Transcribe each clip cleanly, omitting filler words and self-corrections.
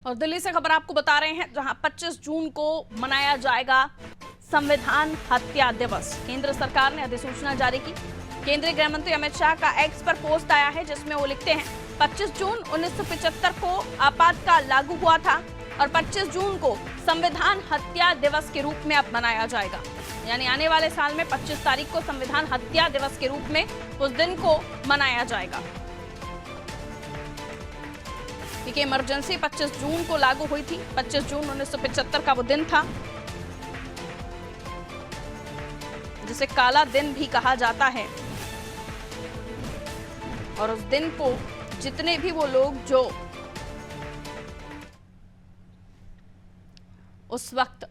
और दिल्ली से खबर आपको बता रहे हैं, जहां 25 जून को मनाया जाएगा संविधान हत्या दिवस। केंद्र सरकार ने अधिसूचना जारी की। केंद्रीय गृह मंत्री अमित शाह का एक्स पर पोस्ट आया है, जिसमें वो लिखते हैं 25 जून 1975 को आपातकाल लागू हुआ था और 25 जून को संविधान हत्या दिवस के रूप में अब मनाया जाएगा। यानी आने वाले साल में 25 तारीख को संविधान हत्या दिवस के रूप में उस दिन को मनाया जाएगा, क्योंकि इमरजेंसी 25 जून को लागू हुई थी। 25 जून 1975 का वो दिन था, जिसे काला दिन भी कहा जाता है। और उस दिन को जितने भी वो लोग जो उस वक्त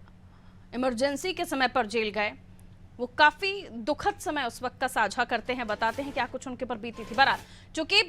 इमरजेंसी के समय पर जेल गए, वो काफी दुखद समय उस वक्त का साझा करते हैं, बताते हैं क्या कुछ उनके पर बीती थी। बहरहाल चूंकि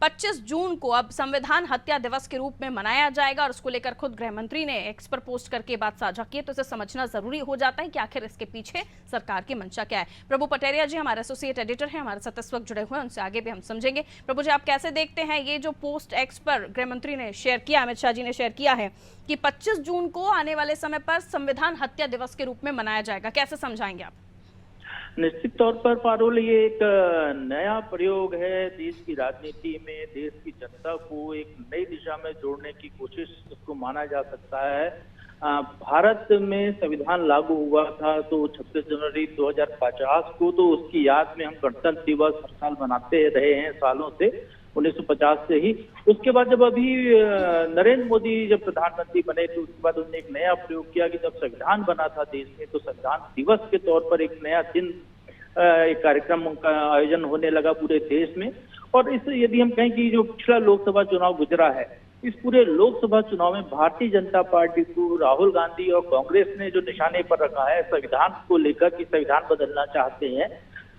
25 जून को अब संविधान हत्या दिवस के रूप में मनाया जाएगा और उसको लेकर खुद गृह मंत्री ने एक्स पर पोस्ट करके बात साझा की है, तो इसे समझना जरूरी हो जाता है कि आखिर इसके पीछे सरकार की मंशा क्या है। प्रभु पटेरिया जी हमारे एसोसिएट एडिटर हैं, हमारे साथ इस वक्त जुड़े हुए हैं, उनसे आगे भी हम समझेंगे। प्रभु जी, आप कैसे देखते हैं ये जो पोस्ट एक्स पर गृह मंत्री ने शेयर किया, अमित शाह जी ने शेयर किया है कि 25 जून को आने वाले समय पर संविधान हत्या दिवस के रूप में मनाया जाएगा, कैसे समझाएंगे आप? निश्चित तौर पर पारुल, ये एक नया प्रयोग है देश की राजनीति में। देश की जनता को एक नई दिशा में जोड़ने की कोशिश उसको माना जा सकता है। भारत में संविधान लागू हुआ था तो 26 जनवरी 2050 को, तो उसकी याद में हम गणतंत्र दिवस हर साल मनाते रहे हैं सालों से, 1950 से ही। उसके बाद जब अभी नरेंद्र मोदी जब प्रधानमंत्री बने तो उसके बाद उन्होंने एक नया प्रयोग किया कि जब संविधान बना था देश में, तो संविधान दिवस के तौर पर एक नया दिन, एक कार्यक्रम का आयोजन होने लगा पूरे देश में। और इस यदि हम कहें कि जो पिछला लोकसभा चुनाव गुजरा है, इस पूरे लोकसभा चुनाव में भारतीय जनता पार्टी को राहुल गांधी और कांग्रेस ने जो निशाने पर रखा है संविधान को लेकर कि संविधान बदलना चाहते हैं,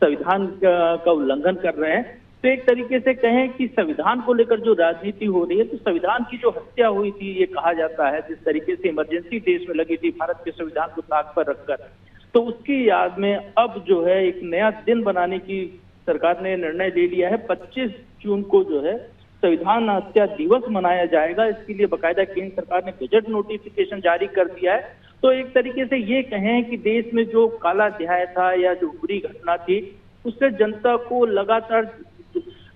संविधान का उल्लंघन कर रहे हैं, तो एक तरीके से कहें कि संविधान को लेकर जो राजनीति हो रही है, तो संविधान की जो हत्या हुई थी ये कहा जाता है, जिस तरीके से इमरजेंसी देश में लगी थी भारत के संविधान को ताक पर रखकर, तो उसकी याद में अब जो है एक नया दिन बनाने की सरकार ने निर्णय ले लिया है। 25 जून को जो है संविधान हत्या दिवस मनाया जाएगा। इसके लिए बाकायदा केंद्र सरकार ने गजट नोटिफिकेशन जारी कर दिया है। तो एक तरीके से ये कहें कि देश में जो काला अध्याय था या जो बुरी घटना थी, उससे जनता को लगातार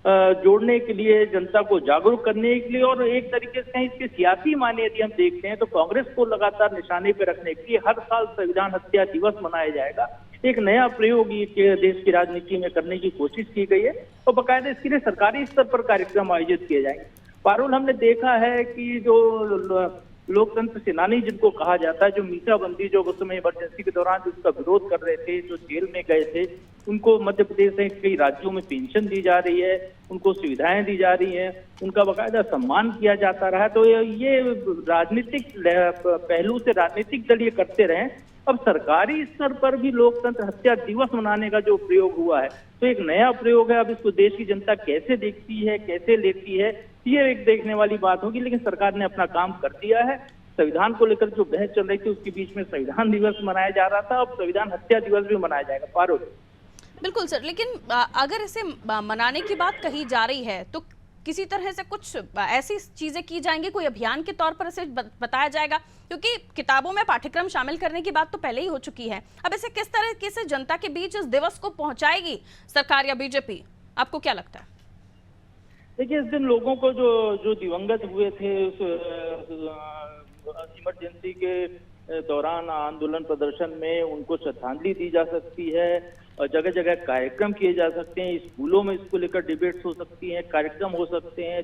जोड़ने के लिए, जनता को जागरूक करने के लिए, और एक तरीके से कहीं इसके सियासी मायने यदि हम देखते हैं तो कांग्रेस को लगातार निशाने पर रखने के लिए हर साल संविधान हत्या दिवस मनाया जाएगा। एक नया प्रयोग ये देश की राजनीति में करने की कोशिश की गई है और बाकायदा इसके लिए सरकारी स्तर पर कार्यक्रम आयोजित किए जाएंगे। पारुल, हमने देखा है कि जो लोकतंत्र सेनानी जिनको कहा जाता है, जो मीसाबंदी जो उस समय इमरजेंसी के दौरान जिसका विरोध कर रहे थे, जो जेल में गए थे, उनको मध्य प्रदेश में कई राज्यों में पेंशन दी जा रही है, उनको सुविधाएं दी जा रही हैं, उनका बाकायदा सम्मान किया जाता रहा। तो ये राजनीतिक पहलू से राजनीतिक दल ये करते रहे। अब सरकारी स्तर पर भी लोकतंत्र हत्या दिवस मनाने का जो प्रयोग हुआ है, तो एक नया प्रयोग है। अब इसको देश की जनता कैसे देखती है, कैसे लेती है, ये एक देखने वाली बात होगी। लेकिन सरकार ने अपना काम कर दिया है। संविधान को लेकर जो बहस चल रही थी उसके बीच में संविधान दिवस मनाया जा रहा था, अब संविधान हत्या दिवस भी मनाया जाएगा। पारुल, बिल्कुल सर, लेकिन अगर इसे मनाने की बात कही जा रही है तो किसी तरह से कुछ ऐसी चीजें की जाएंगी, कोई अभियान के तौर पर इसे बताया जाएगा, क्योंकि किताबों में पाठ्यक्रम शामिल करने की बात तो पहले ही हो चुकी है। अब इसे किस तरीके से जनता के बीच इस दिवस को पहुंचाएगी सरकार या बीजेपी, आपको क्या लगता है? देखिए, इस दिन लोगों को जो दिवंगत हुए थे उस इमरजेंसी के दौरान आंदोलन प्रदर्शन में, उनको श्रद्धांजलि दी जा सकती है और जगह जगह कार्यक्रम किए जा सकते हैं। स्कूलों में इसको लेकर डिबेट्स हो सकती हैं, कार्यक्रम हो सकते हैं,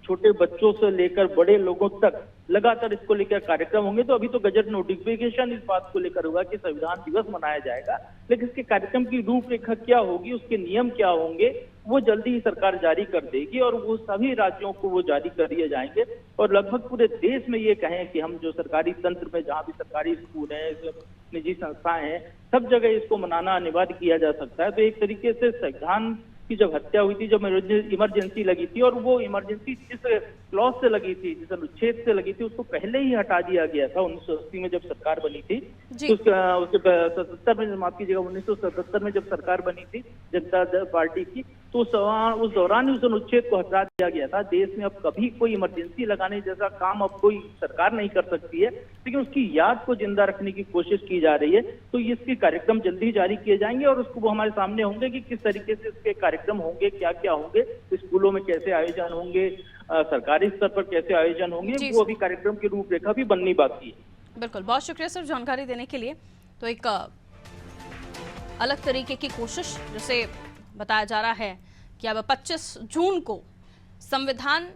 छोटे बच्चों से लेकर बड़े लोगों तक लगातार इसको लेकर कार्यक्रम होंगे। तो अभी तो गजट नोटिफिकेशन इस बात को लेकर होगा कि संविधान दिवस मनाया जाएगा, लेकिन इसके कार्यक्रम की रूपरेखा क्या होगी, उसके नियम क्या होंगे, वो जल्दी ही सरकार जारी कर देगी और वो सभी राज्यों को वो जारी कर दिए जाएंगे। और लगभग पूरे देश में ये कहें कि हम जो सरकारी तंत्र में जहाँ भी सरकारी स्कूल है, निजी संस्थाएं हैं, सब जगह इसको मनाना अनिवार्य किया जा सकता है। तो एक तरीके से संविधान की जब हत्या हुई थी, जब इमरजेंसी लगी थी, और वो इमरजेंसी जिस क्लॉज से लगी थी, जिस अनुच्छेद से लगी थी, उसको पहले ही हटा दिया गया था 1980 में जब सरकार बनी थी। जी। तो उसके 77 में, माफ कीजिएगा, 1977 में जब सरकार बनी थी जनता दल पार्टी की, तो उस दौरान ही उस अनुच्छेद को हटा दिया गया था। देश में अब कभी कोई इमरजेंसी लगाने जैसा काम अब कोई सरकार नहीं कर सकती है, लेकिन उसकी याद को जिंदा रखने की कोशिश की जा रही है। तो इसके कार्यक्रम जल्दी ही जारी किए जाएंगे और उसको वो हमारे सामने होंगे कि किस तरीके से इसके कार्यक्रम होंगे, क्या क्या होंगे, स्कूलों में कैसे आयोजन होंगे, सरकारी स्तर पर कैसे आयोजन होंगे, वो अभी कार्यक्रम की रूपरेखा भी बननी बाकी है। बिल्कुल, बहुत शुक्रिया सर जानकारी देने के लिए। तो एक अलग तरीके की कोशिश, जैसे बताया जा रहा है कि अब 25 जून को संविधान